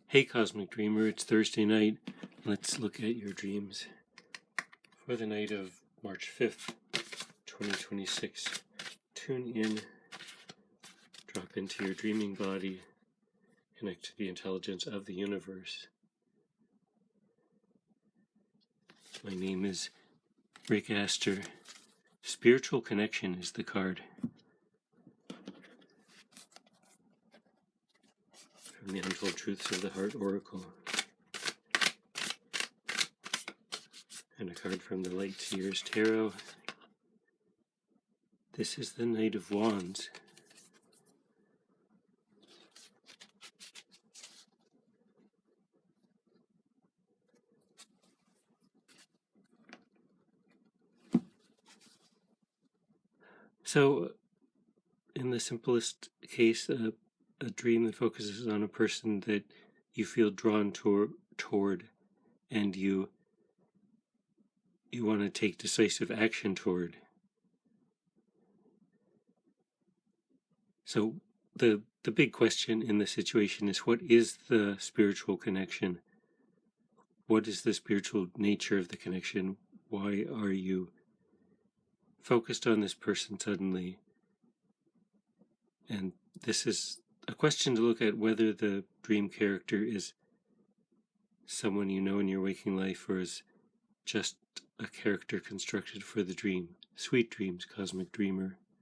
Hey Cosmic Dreamer, it's Thursday night. Let's look at your dreams for the night of March 5th, 2026. Tune in, drop into your dreaming body, connect to the intelligence of the universe. My name is Rick Aster. Spiritual Connection is the card. From the Untold Truths of the Heart Oracle. And a card from the Light Seers Tarot. This is the Knight of Wands. So, in the simplest case, a dream that focuses on a person that you feel drawn toward and you want to take decisive action toward. So the big question in this situation is, what is the spiritual connection? What is the spiritual nature of the connection? Why are you focused on this person suddenly? And this is a question to look at whether the dream character is someone you know in your waking life or is just a character constructed for the dream. Sweet dreams, Cosmic Dreamer.